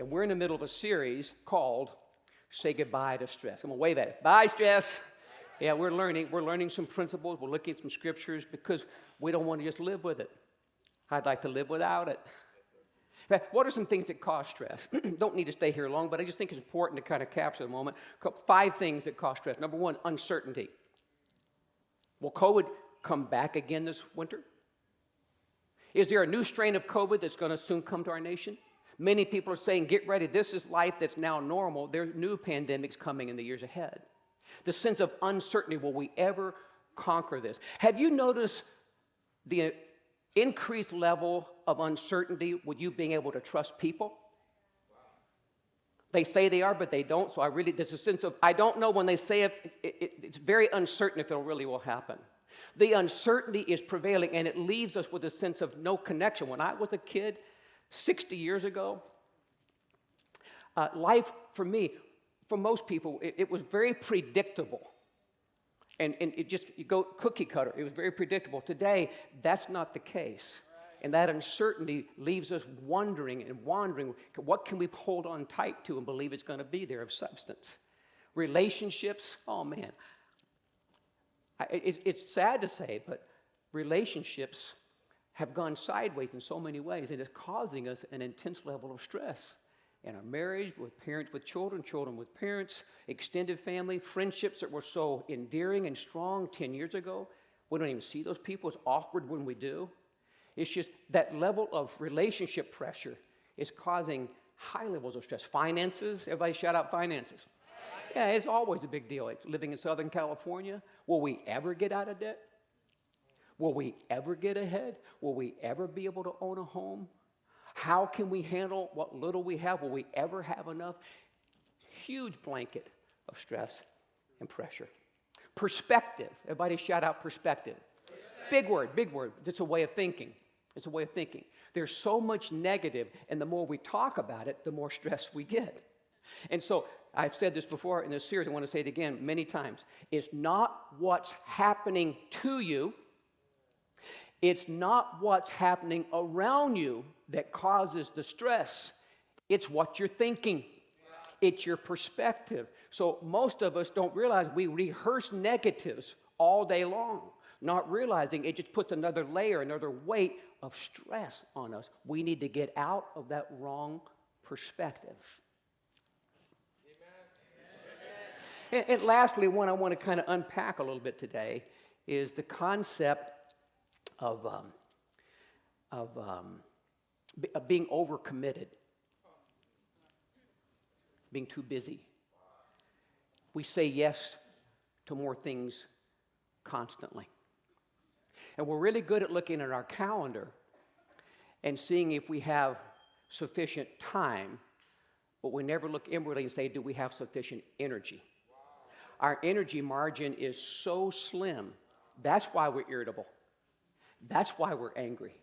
And we're in the middle of a series called Say Goodbye to Stress. I'm going to wave at it. Bye, stress. Yeah, we're learning some principles. We're looking at some scriptures because we don't want to just live with it. I'd like to live without it. In fact, what are some things that cause stress? Don't need to stay here long, but I just think it's important to kind of capture the moment. 5 things that cause stress. Number 1, uncertainty. Will COVID come back again this winter? Is there a new strain of COVID that's going to soon come to our nation? Many people are saying, get ready. This is life that's now normal. There's new pandemics coming in the years ahead. The sense of uncertainty, will we ever conquer this? Have you noticed the increased level of uncertainty with you being able to trust people? They say they are, but they don't. So there's a sense of, I don't know when they say it, it's very uncertain if it really will happen. The uncertainty is prevailing, and it leaves us with a sense of no connection. When I was a kid, 60 years ago, life for me, for most people, it was very predictable. And you go cookie cutter. It was very predictable. Today, that's not the case. And that uncertainty leaves us wondering and wandering, what can we hold on tight to and believe it's going to be there of substance? Relationships, oh man. It's sad to say, but relationships have gone sideways in so many ways, and it's causing us an intense level of stress in our marriage, with parents with children, children with parents, extended family, friendships that were so endearing and strong 10 years ago. We don't even see those people. It's awkward when we do. It's just that level of relationship pressure is causing high levels of stress. Finances, everybody shout out finances. Yeah, it's always a big deal. Living in Southern California, will we ever get out of debt? Will we ever get ahead? Will we ever be able to own a home? How can we handle what little we have? Will we ever have enough? Huge blanket of stress and pressure. Perspective. Everybody shout out perspective. Big word. It's a way of thinking. It's a way of thinking. There's so much negative, and the more we talk about it, the more stress we get. And so, I've said this before in this series, I want to say it again many times. It's not what's happening to you. It's not what's happening around you that causes the stress. It's what you're thinking. It's your perspective. So most of us don't realize we rehearse negatives all day long, not realizing it just puts another layer, another weight of stress on us. We need to get out of that wrong perspective. And lastly, one I want to kind of unpack a little bit today is the concept of being overcommitted, being too busy. We say yes to more things constantly. And we're really good at looking at our calendar and seeing if we have sufficient time, but we never look inwardly and say, do we have sufficient energy? Our energy margin is so slim. That's why we're irritable. That's why we're angry.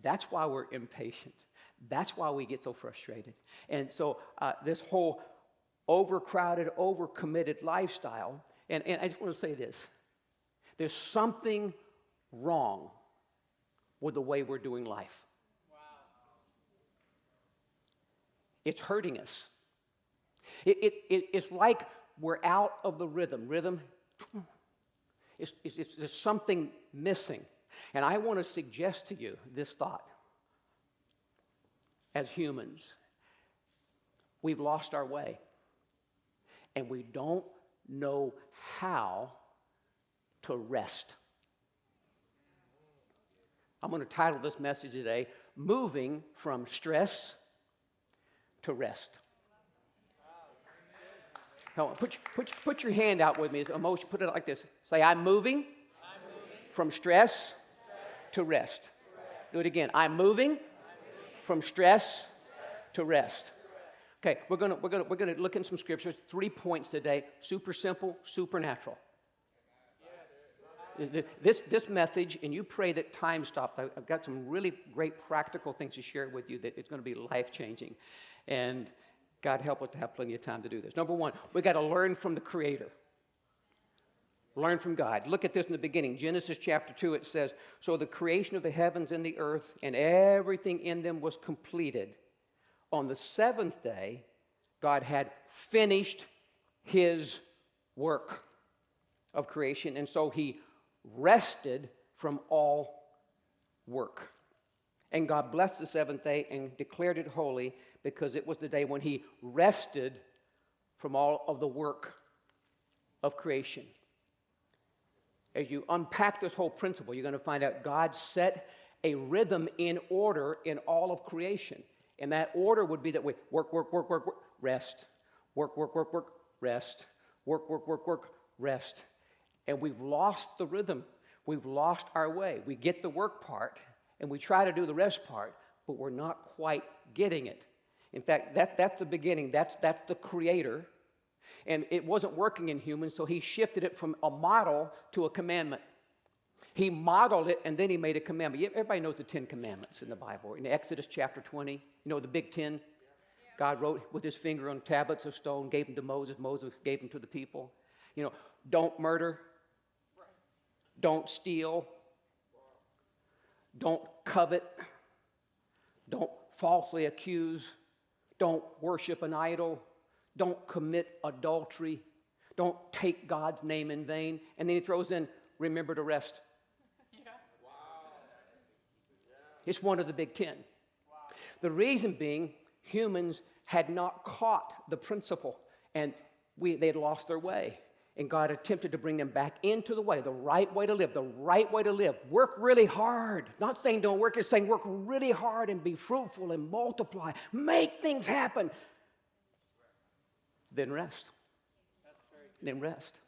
That's why we're impatient. That's why we get so frustrated. And so this whole overcrowded, overcommitted lifestyle, and I just want to say this. There's something wrong with the way we're doing life. Wow. It's hurting us. It's like we're out of the rhythm. There's something missing. And I want to suggest to you this thought. As humans, we've lost our way. And we don't know how to rest. I'm going to title this message today, Moving from Stress to Rest. Put your hand out with me. Emotion. Put it like this. Say, I'm moving from stress to rest. Do it again. I'm moving from stress to rest. Okay, we're gonna look in some scriptures. 3 points today. Super simple, supernatural. This message, and you pray that time stops. I've got some really great practical things to share with you that it's going to be life-changing. And God help us to have plenty of time to do this. Number 1, we got to learn from the Creator. Learn from God. Look at this in the beginning. Genesis chapter 2, it says, so the creation of the heavens and the earth and everything in them was completed on the seventh day, God had finished his work of creation, and so he rested from all work. And God blessed the seventh day and declared it holy because it was the day when he rested from all of the work of creation. As you unpack this whole principle, you're going to find out God set a rhythm in order in all of creation. And that order would be that we work, rest. Work, rest. Work, rest. And we've lost the rhythm. We've lost our way. We get the work part, and we try to do the rest part, but we're not quite getting it. In fact, that's the beginning. That's the creator. And it wasn't working in humans, so he shifted it from a model to a commandment. He modeled it, and then he made a commandment. Everybody knows the 10 Commandments in the Bible. In Exodus chapter 20, you know the big 10? God wrote with his finger on tablets of stone, gave them to Moses. Moses gave them to the people. You know, don't murder. Don't steal. Don't covet. Don't falsely accuse. Don't worship an idol. Don't commit adultery. Don't take God's name in vain. And then he throws in, remember to rest. It's one of the big 10. Wow. The reason being, humans had not caught the principle, and they had lost their way. And God attempted to bring them back into the right way to live, the right way to live. Work really hard. Not saying don't work, it's saying work really hard and be fruitful and multiply. Make things happen. Then rest. Then rest.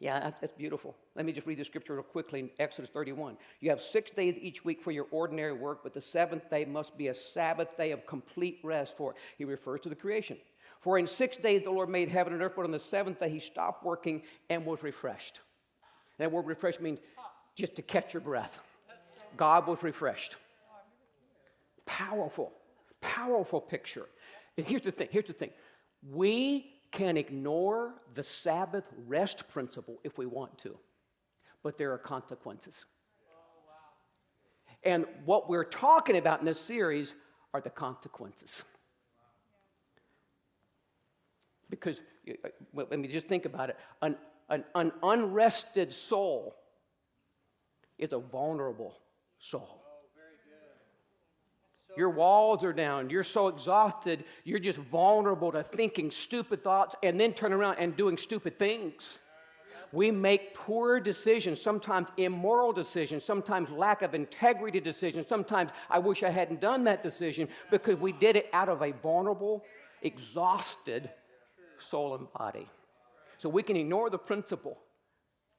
Yeah, that's beautiful. Let me just read the scripture real quickly in Exodus 31. You have 6 days each week for your ordinary work, but the seventh day must be a Sabbath day of complete rest for it. He refers to the creation. For in 6 days the Lord made heaven and earth, but on the seventh day he stopped working and was refreshed. That word refreshed means just to catch your breath. God was refreshed. Powerful, powerful picture. And here's the thing. We can ignore the Sabbath rest principle if we want to, but there are consequences. And what we're talking about in this series are the consequences. Because, let me just think about it. An unrested soul is a vulnerable soul. Your walls are down. You're so exhausted, you're just vulnerable to thinking stupid thoughts and then turn around and doing stupid things. We make poor decisions, sometimes immoral decisions, sometimes lack of integrity decisions, sometimes I wish I hadn't done that decision because we did it out of a vulnerable, exhausted soul and body. So we can ignore the principle,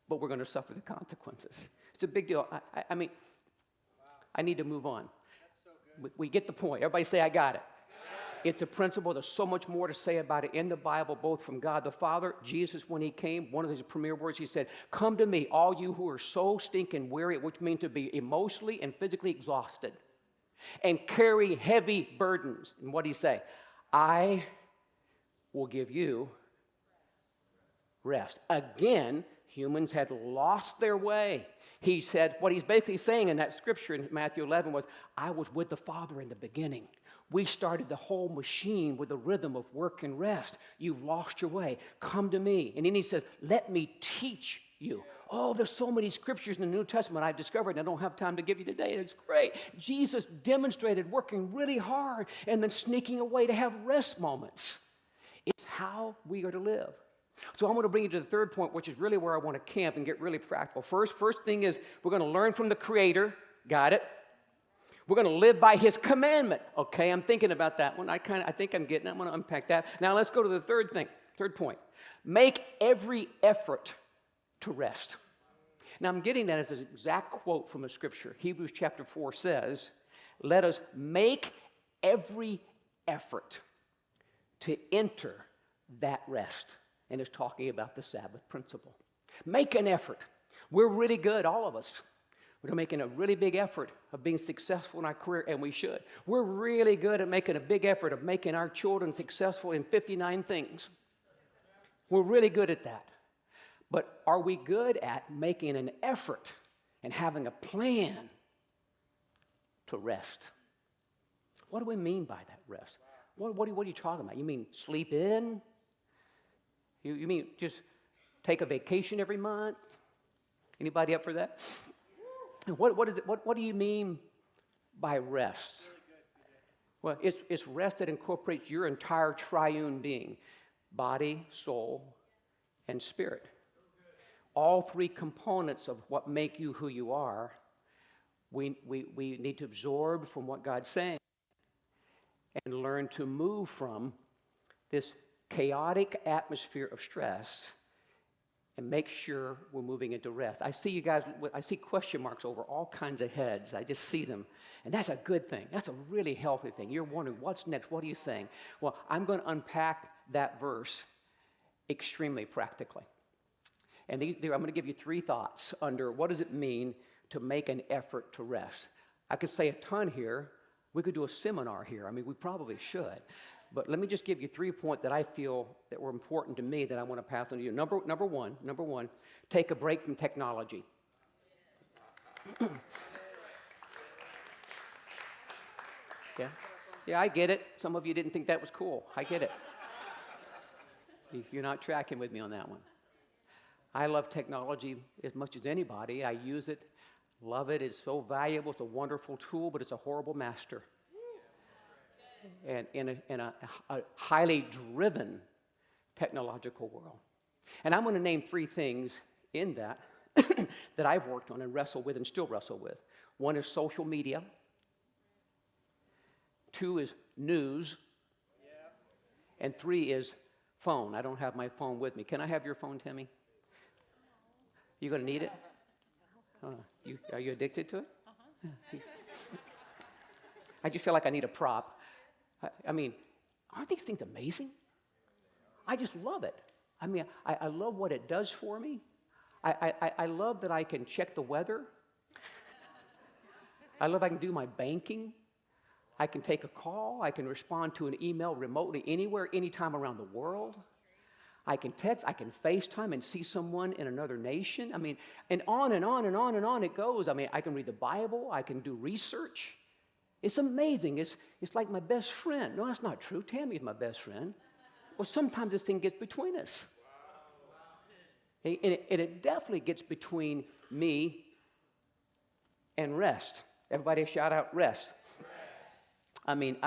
but we're going to suffer the consequences. It's a big deal. I mean, I need to move on. We get the point. Everybody say, I got it. It's a principle. There's so much more to say about it in the Bible, both from God the Father. Jesus, when he came, one of his premier words, he said, come to me, all you who are so stinking weary, which means to be emotionally and physically exhausted, and carry heavy burdens. And what did he say? I will give you rest. Again, humans had lost their way. He said, what he's basically saying in that scripture in Matthew 11 was, I was with the Father in the beginning. We started the whole machine with a rhythm of work and rest. You've lost your way. Come to me. And then he says, let me teach you. Oh, there's so many scriptures in the New Testament I've discovered, and I don't have time to give you today. It's great. Jesus demonstrated working really hard and then sneaking away to have rest moments. It's how we are to live. So I'm going to bring you to the third point, which is really where I want to camp and get really practical. First thing is we're going to learn from the Creator. Got it? We're going to live by his commandment. Okay, I'm thinking about that one. I think I'm getting it. I'm going to unpack that. Now let's go to the third point. Make every effort to rest. Now I'm getting that as an exact quote from a scripture. Hebrews chapter 4 says, let us make every effort to enter that rest. And it's talking about the Sabbath principle. Make an effort. We're really good, all of us. We're making a really big effort of being successful in our career, and we should. We're really good at making a big effort of making our children successful in 59 things. We're really good at that. But are we good at making an effort and having a plan to rest? What do we mean by that rest? What are you talking about? You mean sleep in? You mean just take a vacation every month? Anybody up for that? What do you mean by rest? Well, it's rest that incorporates your entire triune being, body, soul, and spirit. All three components of what make you who you are, we need to absorb from what God's saying and learn to move from this chaotic atmosphere of stress and make sure we're moving into rest. I see you guys, I see question marks over all kinds of heads. I just see them. And that's a good thing. That's a really healthy thing. You're wondering, what's next? What are you saying? Well, I'm going to unpack that verse extremely practically. And I'm going to give you 3 thoughts under what does it mean to make an effort to rest. I could say a ton here. We could do a seminar here. I mean, we probably should. But let me just give you 3 points that I feel that were important to me that I want to pass on to you. Number one, take a break from technology. Yeah, I get it. Some of you didn't think that was cool. I get it. You're not tracking with me on that one. I love technology as much as anybody. I use it, love it. It's so valuable. It's a wonderful tool, but it's a horrible master. And in a highly driven technological world. And I'm going to name 3 things in that that I've worked on and wrestled with and still wrestle with. 1 is social media. 2 is news. And 3 is phone. I don't have my phone with me. Can I have your phone, Timmy? You going to need it? Are you addicted to it? I just feel like I need a prop. I mean, aren't these things amazing? I just love it. I mean, I love what it does for me. I love that I can check the weather. I love I can do my banking. I can take a call. I can respond to an email remotely anywhere, anytime around the world. I can text. I can FaceTime and see someone in another nation. I mean, and on and on and on and on it goes. I mean, I can read the Bible. I can do research. It's amazing. It's like my best friend. No, that's not true. Tammy's my best friend. Well, sometimes this thing gets between us. And it definitely gets between me and rest. Everybody shout out rest. I mean,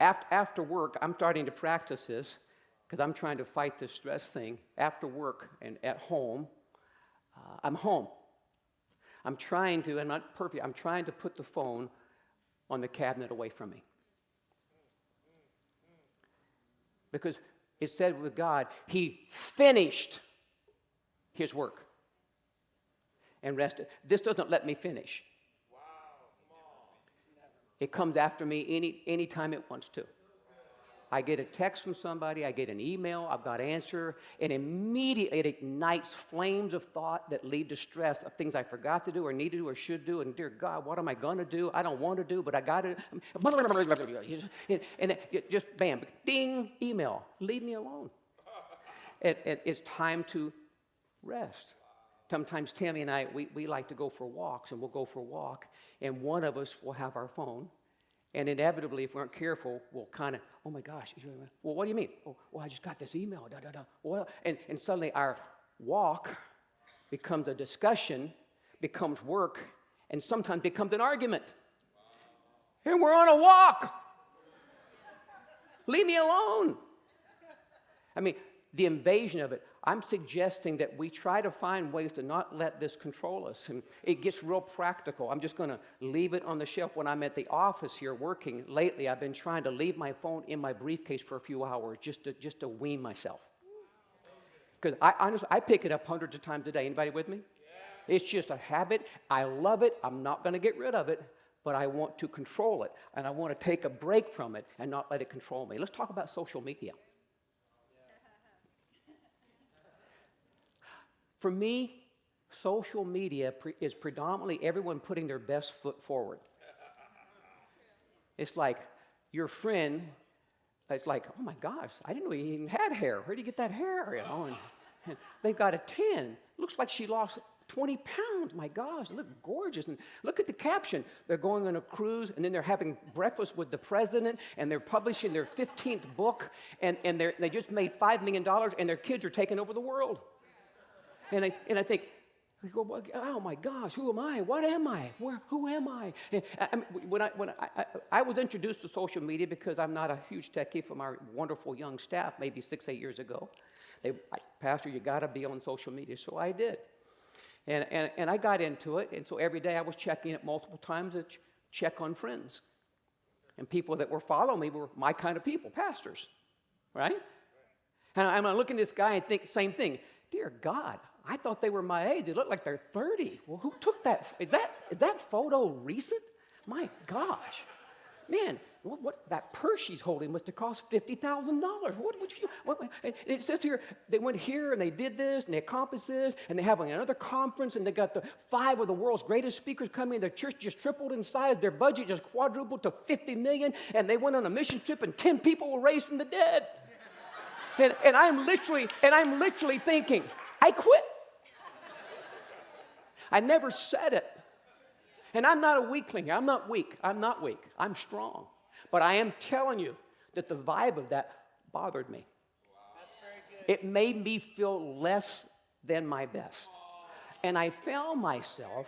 after work, I'm starting to practice this because I'm trying to fight this stress thing. After work and at home, I'm home. I'm trying to, I'm not perfect, I'm trying to put the phone on the cabinet away from me. Because it said with God, He finished His work and rested. This doesn't let me finish. It comes after me any time it wants to. I get a text from somebody, I get an email, I've got an answer, and immediately it ignites flames of thought that lead to stress of things I forgot to do or need to do or should do, and dear God, what am I going to do? I don't want to do, but I got to. And it just bam, ding, email, leave me alone. It's time to rest. Sometimes Tammy and I, we like to go for walks, and we'll go for a walk, and one of us will have our phone. And inevitably, if we aren't careful, we'll kind of, oh my gosh, well, what do you mean? Oh, well, I just got this email, Well, and suddenly our walk becomes a discussion, becomes work, and sometimes becomes an argument. And we're on a walk. Leave me alone. I mean, the invasion of it, I'm suggesting that we try to find ways to not let this control us. And it gets real practical. I'm just going to leave it on the shelf when I'm at the office here working. Lately, I've been trying to leave my phone in my briefcase for a few hours just to wean myself. Because I pick it up hundreds of times a day. Anybody with me? Yeah. It's just a habit. I love it. I'm not going to get rid of it. But I want to control it. And I want to take a break from it and not let it control me. Let's talk about social media. For me, social media is predominantly everyone putting their best foot forward. It's like your friend, it's like, oh my gosh, I didn't know he even had hair. Where did he get that hair? And they've got a 10. Looks like she lost 20 pounds. My gosh, they look gorgeous. And look at the caption. They're going on a cruise, and then they're having breakfast with the president, and they're publishing their 15th book, and they just made $5 million, and their kids are taking over the world. And I think, oh my gosh, who am I? What am I? Who am I? And I was introduced to social media because I'm not a huge techie from our wonderful young staff, maybe 6-8 years ago. Pastor, you got to be on social media. So I did. And I got into it. And so every day I was checking it multiple times to check on friends. And people that were following me were my kind of people, pastors, right? And I'm looking at this guy and think same thing. Dear God, I thought they were my age. They look like they're 30. Well, who took that? Is that photo recent? My gosh. Man, what that purse she's holding must have cost $50,000. It says here, they went here and they did this and they accomplished this and they're having another conference and they got the 5 of the world's greatest speakers coming. Their church just tripled in size. Their budget just quadrupled to $50 million, and they went on a mission trip and 10 people were raised from the dead. And I'm literally thinking, I quit. I never said it. And I'm not a weakling. I'm not weak. I'm strong. But I am telling you that the vibe of that bothered me. That's very good. It made me feel less than my best. And I found myself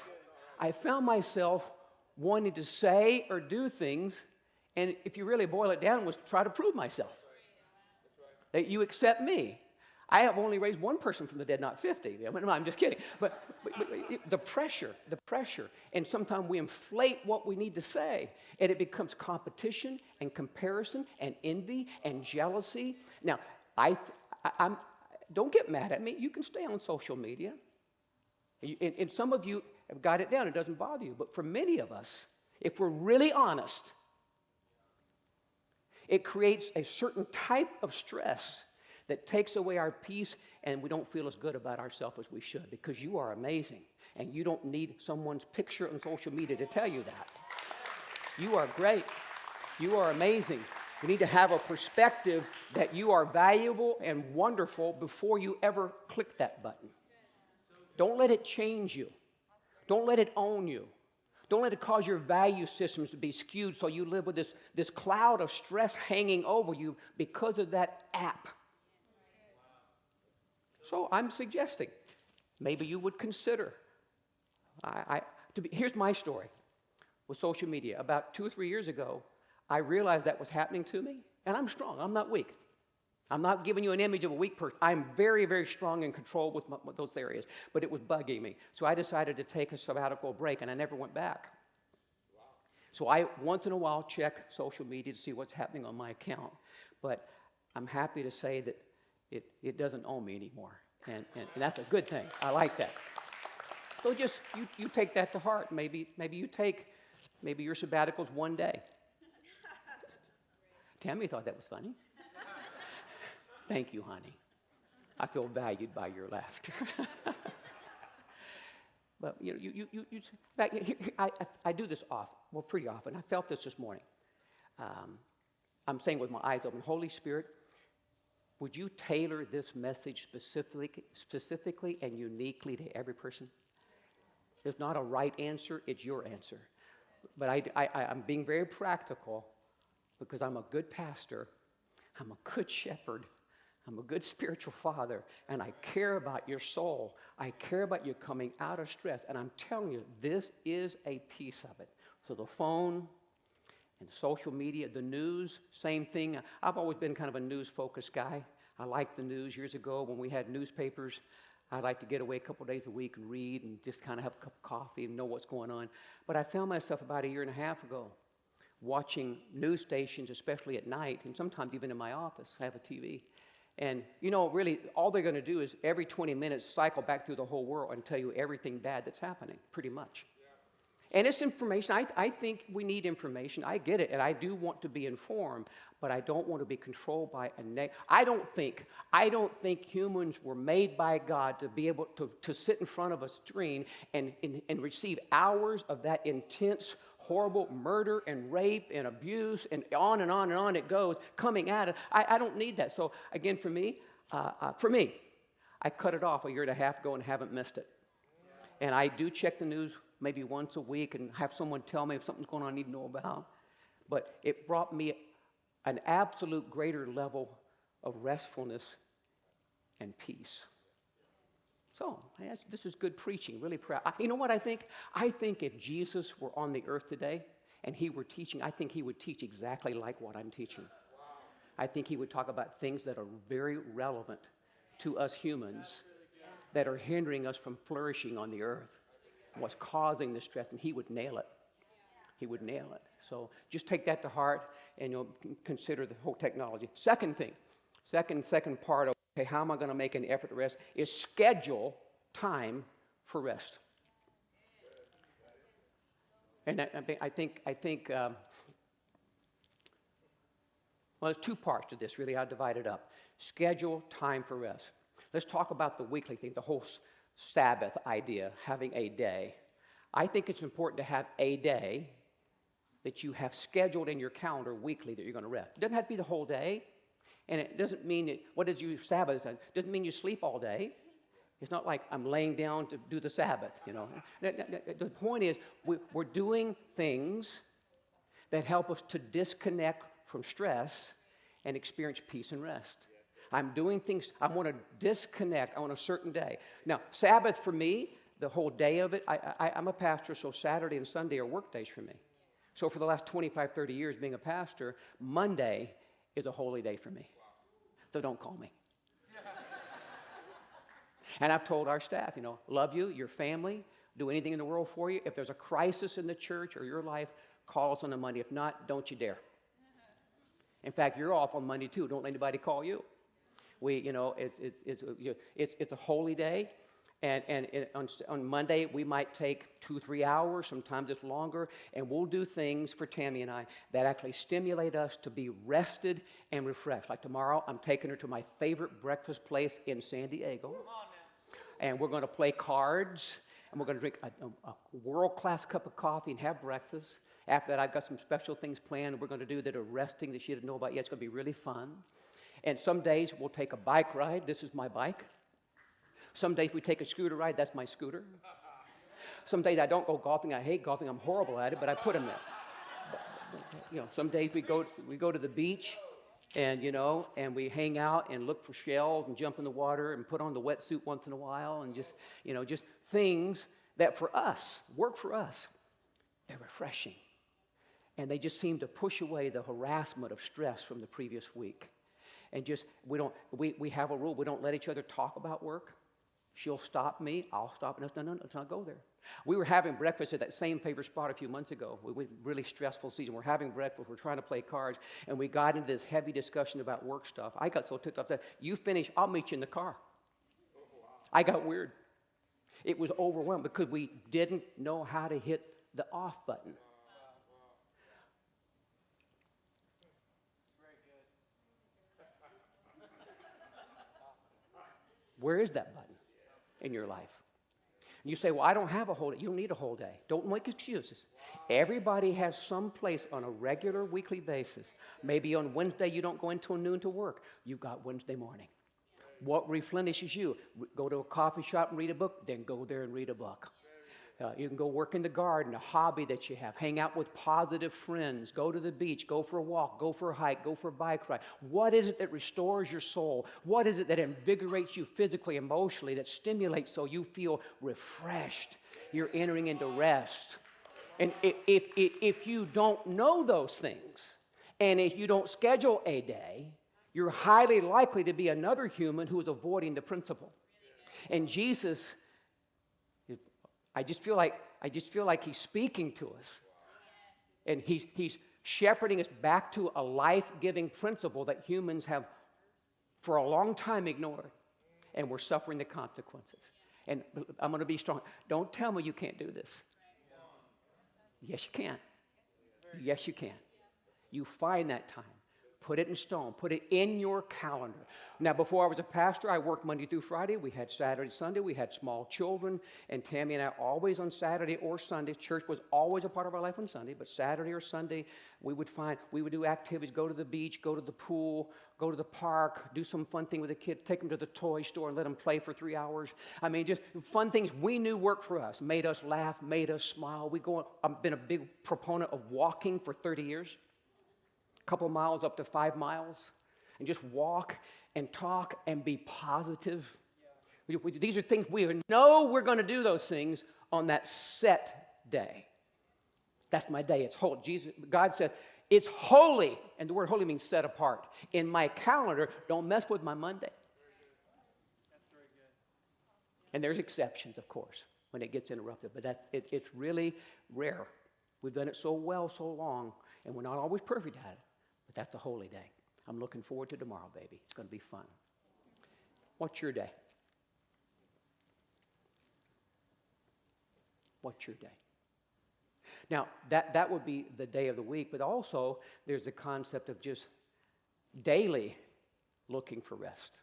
wanting to say or do things, and if you really boil it down, was try to prove myself. That you accept me. I have only raised one person from the dead, not 50. No, I'm just kidding. But the pressure, and sometimes we inflate what we need to say, and it becomes competition and comparison and envy and jealousy. Now, I'm don't get mad at me. You can stay on social media. And some of you have got it down. It doesn't bother you. But for many of us, if we're really honest, it creates a certain type of stress that takes away our peace, and we don't feel as good about ourselves as we should, because you are amazing, and you don't need someone's picture on social media to tell you that. You are great. You are amazing. You need to have a perspective that you are valuable and wonderful before you ever click that button. Don't let it change you. Don't let it own you. Don't let it cause your value systems to be skewed so you live with this cloud of stress hanging over you because of that app. So I'm suggesting maybe you would consider. Here's my story with social media. About 2 or 3 years ago, I realized that was happening to me, and I'm strong. I'm not weak. I'm not giving you an image of a weak person. I'm very, very strong in control with those areas, but it was bugging me. So I decided to take a sabbatical break, and I never went back. Wow. So I, once in a while, check social media to see what's happening on my account, but I'm happy to say that it doesn't own me anymore, and that's a good thing. I like that. So just, you take that to heart. Maybe your sabbatical's one day. Tammy thought that was funny. Thank you, honey. I feel valued by your laughter. But I do this pretty often. I felt this morning. I'm saying with my eyes open, Holy Spirit, would you tailor this message specifically and uniquely to every person? There's not a right answer, it's your answer. But I'm being very practical because I'm a good pastor, I'm a good shepherd, I'm a good spiritual father, and I care about your soul. I care about you coming out of stress, and I'm telling you, this is a piece of it. So the phone and social media, the news, same thing. I've always been kind of a news-focused guy. I liked the news. Years ago when we had newspapers, I'd like to get away a couple days a week and read and just kind of have a cup of coffee and know what's going on. But I found myself about 1.5 years ago watching news stations, especially at night, and sometimes even in my office. I have a TV. And, really, all they're going to do is every 20 minutes cycle back through the whole world and tell you everything bad that's happening, pretty much. And it's information. I think we need information. I get it, and I do want to be informed, but I don't want to be controlled by I don't think humans were made by God to be able to sit in front of a screen and receive hours of that intense, horrible murder and rape and abuse and on and on and on it goes, coming at it. I don't need that. So again, for me, I cut it off 1.5 years ago and haven't missed it. And I do check the news maybe once a week and have someone tell me if something's going on I need to know about. But it brought me an absolute greater level of restfulness and peace. So, this is good preaching, really proud. You know what I think? I think if Jesus were on the earth today and he were teaching, I think he would teach exactly like what I'm teaching. I think he would talk about things that are very relevant to us humans that are hindering us from flourishing on the earth, what's causing the stress, and he would nail it. He would nail it. So just take that to heart and you'll consider the whole technology. Second thing, second part of, okay, how am I going to make an effort to rest, is schedule time for rest. And I think well, there's two parts to this, really. I'll divide it up. Schedule time for rest. Let's talk about the weekly thing, the whole Sabbath idea, having a day. I think it's important to have a day that you have scheduled in your calendar weekly that you're going to rest. It doesn't have to be the whole day, and it doesn't mean that, what is you Sabbath? It doesn't mean you sleep all day. It's not like I'm laying down to do the Sabbath, you know. The point is we're doing things that help us to disconnect from stress and experience peace and rest. I'm doing things, I want to disconnect on a certain day. Now, Sabbath for me, the whole day of it, I'm a pastor, so Saturday and Sunday are work days for me. So for the last 25, 30 years being a pastor, Monday is a holy day for me. So don't call me. And I've told our staff, you know, love you, your family, do anything in the world for you. If there's a crisis in the church or your life, call us on a Monday. If not, don't you dare. In fact, you're off on Monday too. Don't let anybody call you. It's a holy day, and on Monday we might take 2-3 hours. Sometimes it's longer, and we'll do things for Tammy and I that actually stimulate us to be rested and refreshed. Like tomorrow, I'm taking her to my favorite breakfast place in San Diego, and we're going to play cards, and we're going to drink a world-class cup of coffee and have breakfast. After that, I've got some special things planned we're going to do that are resting that she didn't know about yet. It's going to be really fun. And some days we'll take a bike ride. This is my bike. Some days we take a scooter ride. That's my scooter. Some days I don't go golfing. I hate golfing. I'm horrible at it, but I put them there. Some days we go to the beach, and we hang out and look for shells and jump in the water and put on the wetsuit once in a while, and just things that for us work for us. They're refreshing. And they just seem to push away the harassment of stress from the previous week. And we have a rule. We don't let each other talk about work. She'll stop me. I'll stop. No, let's not go there. We were having breakfast at that same favorite spot a few months ago. We really stressful season. We're having breakfast. We're trying to play cards. And we got into this heavy discussion about work stuff. I got so ticked off. I said, you finish, I'll meet you in the car. I got weird. It was overwhelmed because we didn't know how to hit the off button. Where is that button in your life? And you say, well, I don't have a whole day. You don't need a whole day. Don't make excuses. Everybody has some place on a regular weekly basis. Maybe on Wednesday you don't go until noon to work. You've got Wednesday morning. What replenishes you? Go to a coffee shop and read a book, then go there and read a book. You can go work in the garden, a hobby that you have. Hang out with positive friends. Go to the beach. Go for a walk. Go for a hike. Go for a bike ride. What is it that restores your soul? What is it that invigorates you physically, emotionally, that stimulates so you feel refreshed? You're entering into rest. And if you don't know those things, and if you don't schedule a day, you're highly likely to be another human who is avoiding the principle. And Jesus, I just feel like he's speaking to us. And he's shepherding us back to a life-giving principle that humans have for a long time ignored. And we're suffering the consequences. And I'm going to be strong. Don't tell me you can't do this. Yes, you can. Yes, you can. You find that time. Put it in stone. Put it in your calendar. Now, before I was a pastor, I worked Monday through Friday. We had Saturday, Sunday. We had small children. And Tammy and I always on Saturday or Sunday. Church was always a part of our life on Sunday. But Saturday or Sunday, we would do activities, go to the beach, go to the pool, go to the park, do some fun thing with the kids, take them to the toy store and let them play for 3 hours. I mean, just fun things we knew worked for us, made us laugh, made us smile. I've been a big proponent of walking for 30 years. A couple miles up to 5 miles, and just walk and talk and be positive. Yeah. These are things we know we're going to do those things on that set day. That's my day. It's holy. God said, it's holy, and the word holy means set apart. In my calendar, don't mess with my Monday. That's very good. And there's exceptions, of course, when it gets interrupted, but it's really rare. We've done it so well, so long, and we're not always perfect at it. But that's a holy day. I'm looking forward to tomorrow, baby. It's going to be fun. What's your day? What's your day? Now, that would be the day of the week, but also there's the concept of just daily looking for rest.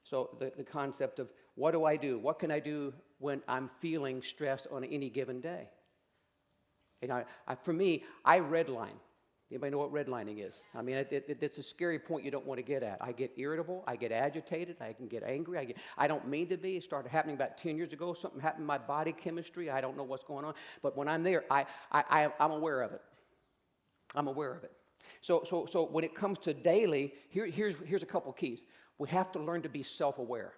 So the concept of what do I do? What can I do when I'm feeling stressed on any given day? And for me, I redline. Anybody know what redlining is? I mean, it's a scary point you don't want to get at. I get irritable. I get agitated. I can get angry. I don't mean to be. It started happening about 10 years ago. Something happened in my body chemistry. I don't know what's going on. But when I'm there, I'm aware of it. I'm aware of it. So when it comes to daily, here's a couple keys. We have to learn to be self-aware.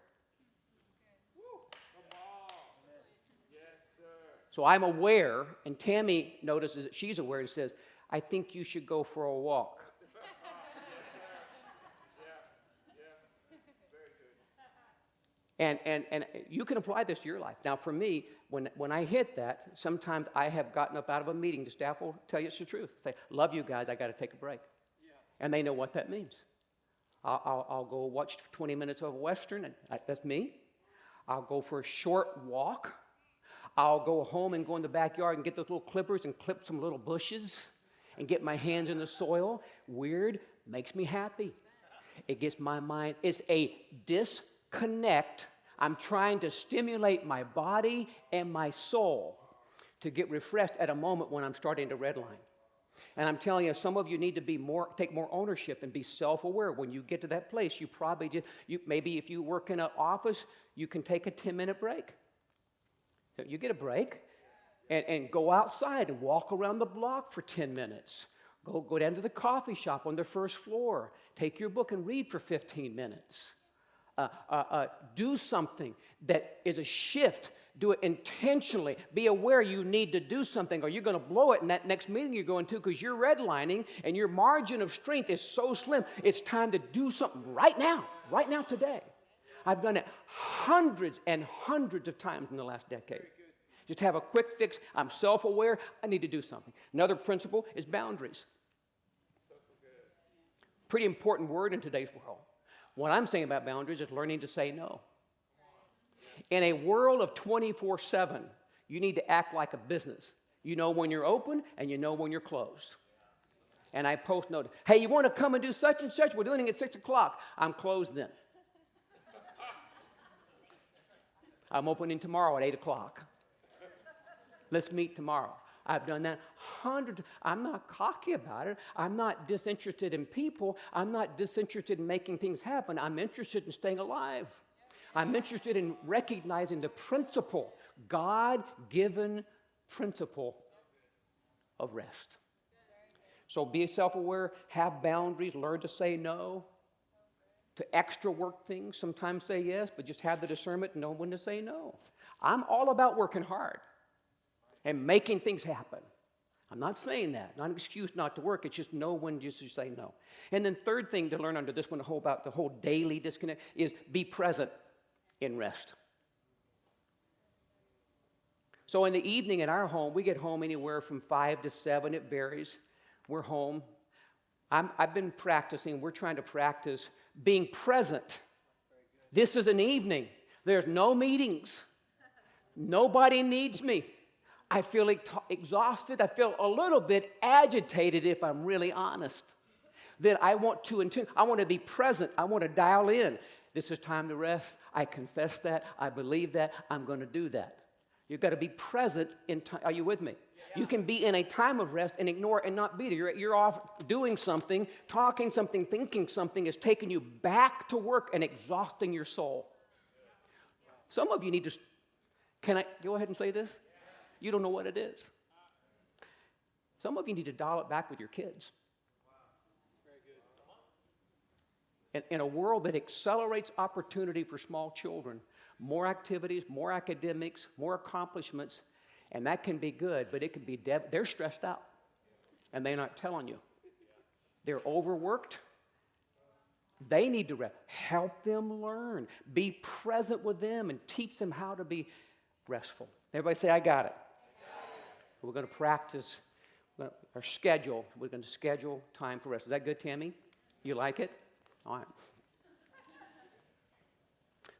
So I'm aware, and Tammy notices that she's aware and says, I think you should go for a walk. And you can apply this to your life. Now, for me, when I hit that, sometimes I have gotten up out of a meeting. The staff will tell you it's the truth. Say, love you guys, I got to take a break. Yeah. And they know what that means. I'll go watch 20 minutes of a Western, and that's me. I'll go for a short walk. I'll go home and go in the backyard and get those little clippers and clip some little bushes and get my hands in the soil. Weird, makes me happy. It gets my mind. It's a disconnect. I'm trying to stimulate my body and my soul to get refreshed at a moment when I'm starting to redline. And I'm telling you, some of you need to take more ownership and be self-aware. When you get to that place, maybe if you work in an office, you can take a 10-minute break. So you get a break and go outside and walk around the block for 10 minutes. Go down to the coffee shop on the first floor. Take your book and read for 15 minutes. Do something that is a shift. Do it intentionally. Be aware you need to do something or you're going to blow it in that next meeting you're going to because you're redlining and your margin of strength is so slim. It's time to do something right now today. I've done it hundreds and hundreds of times in the last decade. Just have a quick fix. I'm self-aware. I need to do something. Another principle is boundaries. Pretty important word in today's world. What I'm saying about boundaries is learning to say no. In a world of 24/7, you need to act like a business. You know when you're open and you know when you're closed. And I post notice, hey, you want to come and do such and such? We're doing it at 6 o'clock. I'm closed then. I'm opening tomorrow at 8 o'clock. Let's meet tomorrow. I've done that hundreds. I'm not cocky about it. I'm not disinterested in people. I'm not disinterested in making things happen. I'm interested in staying alive. I'm interested in recognizing the principle, God-given principle of rest. So be self-aware, have boundaries, learn to say no to extra work things. Sometimes say yes, but just have the discernment to know when to say no. I'm all about working hard and making things happen. I'm not saying that. Not an excuse not to work. It's just know when just to say no. And then third thing to learn under this one, about the whole daily disconnect, is be present in rest. So in the evening at our home, we get home anywhere from 5 to 7. It varies. We're home. I've been practicing. We're trying to practice being present. This is an evening. There's no meetings. Nobody needs me. I feel exhausted. I feel a little bit agitated if I'm really honest. then I want to be present. I want to dial in. This is time to rest. I confess that. I believe that. I'm going to do that. You've got to be present in time. Are you with me? You can be in a time of rest and ignore and not be there. You're off doing something, talking something, thinking something is taking you back to work and exhausting your soul. Some of you need to, can I go ahead and say this? You don't know what it is. Some of you need to dial it back with your kids. In a world that accelerates opportunity for small children, more activities, more academics, more accomplishments, and that can be good, but it can be, they're stressed out, and they're not telling you. They're overworked. They need to rest. Help them learn. Be present with them and teach them how to be restful. Everybody say, I got it. We're going to practice our schedule. We're going to schedule time for rest. Is that good, Tammy? You like it? All right.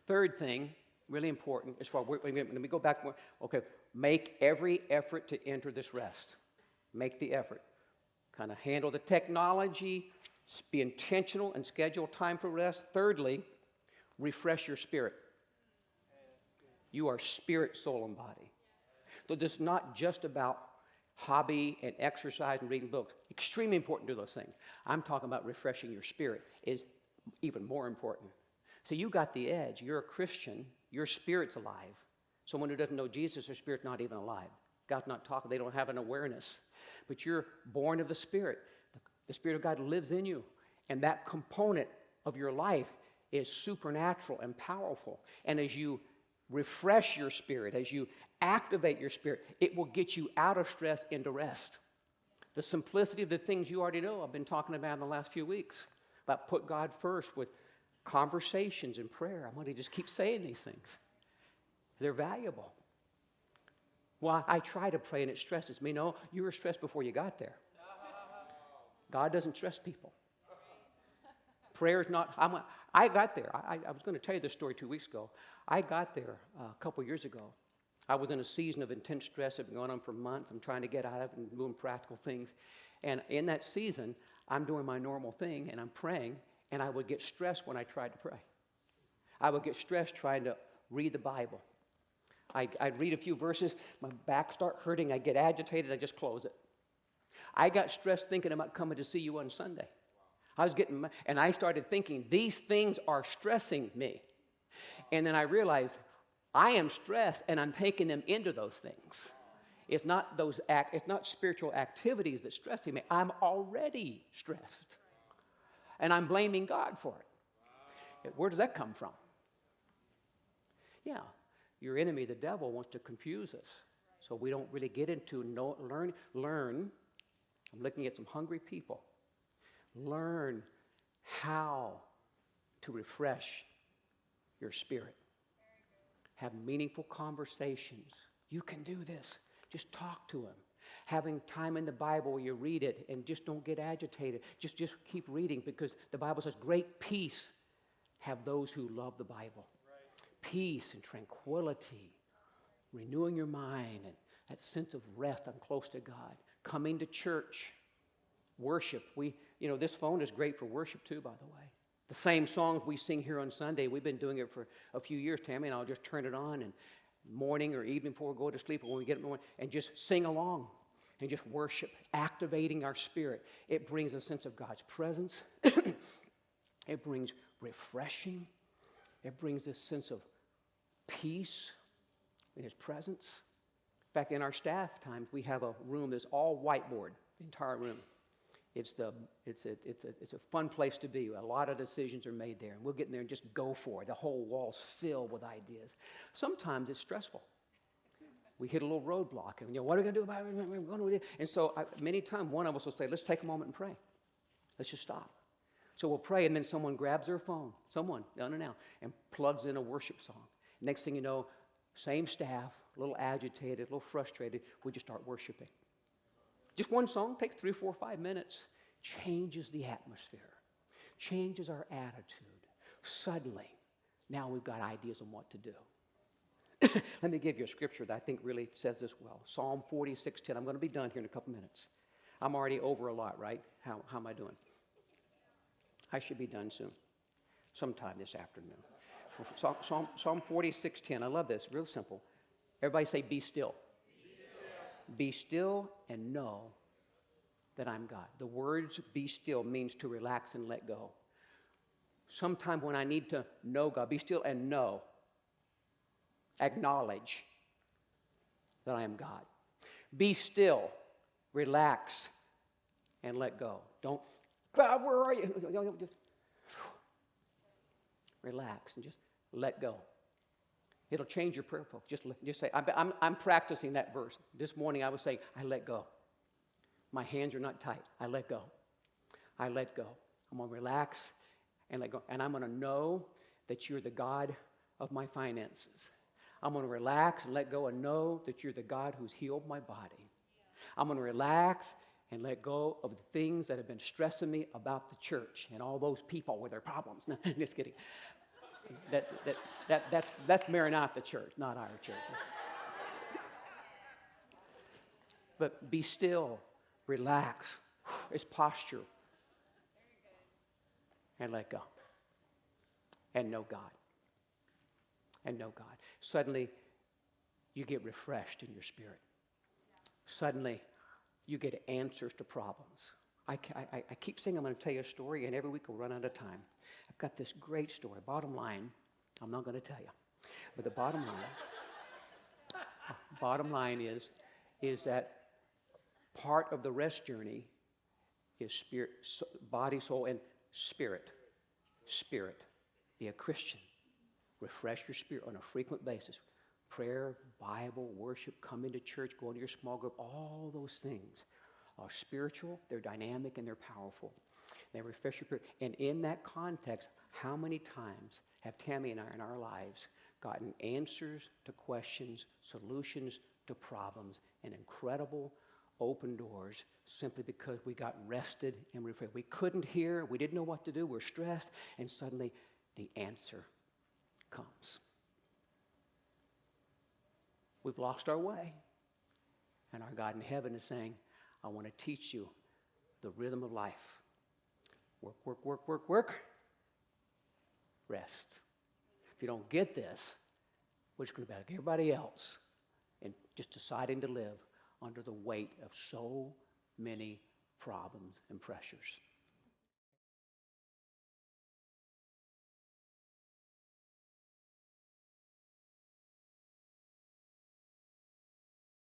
Third thing, really important, as far let me go back more. Okay, make every effort to enter this rest. Make the effort. Kind of handle the technology, be intentional and schedule time for rest. Thirdly, refresh your spirit. You are spirit, soul, and body. So this is not just about hobby and exercise and reading books. Extremely important to do those things. I'm talking about refreshing your spirit is even more important. So you got the edge. You're a Christian. Your spirit's alive. Someone who doesn't know Jesus, their spirit's not even alive. God's not talking. They don't have an awareness. But you're born of the Spirit. The Spirit of God lives in you. And that component of your life is supernatural and powerful. And as you refresh your spirit, as you activate your spirit, it will get you out of stress into rest. The simplicity of the things you already know I've been talking about in the last few weeks, about put God first with conversations and prayer. I'm going to just keep saying these things. They're valuable. Well, I try to pray and it stresses me. No, you were stressed before you got there. God doesn't stress people. Prayer is not, I got there. I was going to tell you this story 2 weeks ago. I got there a couple years ago. I was in a season of intense stress. It had been going on for months. I'm trying to get out of it and doing practical things. And in that season, I'm doing my normal thing and I'm praying, and I would get stressed when I tried to pray. I would get stressed trying to read the Bible. I'd read a few verses, my back start hurting, I get agitated, I just close it. I got stressed thinking about coming to see you on Sunday. I was getting, and I started thinking, these things are stressing me. And then I realized, I am stressed, and I'm taking them into those things. It's not spiritual activities that's stressing me. I'm already stressed. And I'm blaming God for it. Where does that come from? Yeah, your enemy, the devil, wants to confuse us. So we don't really get into learn. I'm looking at some hungry people. Learn how to refresh your spirit. Have meaningful conversations. You can do this. Just talk to him. Having time in the Bible where you read it and just don't get agitated. Just keep reading, because the Bible says great peace have those who love the Bible. Right. Peace and tranquility, renewing your mind and that sense of rest. I'm close to God. Coming to church, worship. This phone is great for worship too, by the way. The same songs we sing here on Sunday, we've been doing it for a few years, Tammy, and I'll just turn it on and morning or evening before we go to sleep or when we get up in the morning and just sing along and just worship, activating our spirit. It brings a sense of God's presence. It brings refreshing. It brings this sense of peace in His presence. In fact, in our staff times, we have a room that's all whiteboard, the entire room. It's a fun place to be. A lot of decisions are made there, and we'll get in there and just go for it. The whole wall's filled with ideas. Sometimes it's stressful. We hit a little roadblock, and what are we going to do about it? And so many times one of us will say, let's take a moment and pray. Let's just stop. So we'll pray, and then someone grabs their phone, and plugs in a worship song. Next thing you know, same staff, a little agitated, a little frustrated, we just start worshiping. Just one song takes 3, 4, 5 minutes, changes the atmosphere, changes our attitude. Suddenly, now we've got ideas on what to do. Let me give you a scripture that I think really says this well. Psalm 46:10. I'm going to be done here in a couple minutes. I'm already over a lot, right? How am I doing? I should be done soon, sometime this afternoon. Psalm 46:10. I love this. Real simple. Everybody say, be still. Be still and know that I'm God. The words be still means to relax and let go. Sometime when I need to know God, be still and know, acknowledge that I am God. Be still, relax, and let go. Don't, God, where are you? Just relax and just let go. It'll change your prayer focus. Just say, I'm practicing that verse. This morning I was saying, I let go. My hands are not tight. I let go. I let go. I'm going to relax and let go. And I'm going to know that you're the God of my finances. I'm going to relax and let go and know that you're the God who's healed my body. I'm going to relax and let go of the things that have been stressing me about the church and all those people with their problems. No, just kidding. That's Maranatha Church, not our church. But be still, relax. It's posture. And let go. And know God. And know God. Suddenly, you get refreshed in your spirit. Suddenly, you get answers to problems. I keep saying I'm going to tell you a story, and every week we'll run out of time. I've got this great story. Bottom line, I'm not going to tell you. But the bottom line is that part of the rest journey is spirit, body, soul, and spirit. Spirit. Be a Christian. Refresh your spirit on a frequent basis. Prayer, Bible, worship, coming to church, going to your small group, all those things are spiritual, they're dynamic, and they're powerful. They refresh your spirit. And in that context, how many times have Tammy and I in our lives gotten answers to questions, solutions to problems, and incredible open doors simply because we got rested and refreshed. We couldn't hear, we didn't know what to do, we're stressed, and suddenly the answer comes. We've lost our way. And our God in heaven is saying, I want to teach you the rhythm of life. Work, work, work, work, work. Rest. If you don't get this, we're just going to be like everybody else and just deciding to live under the weight of so many problems and pressures.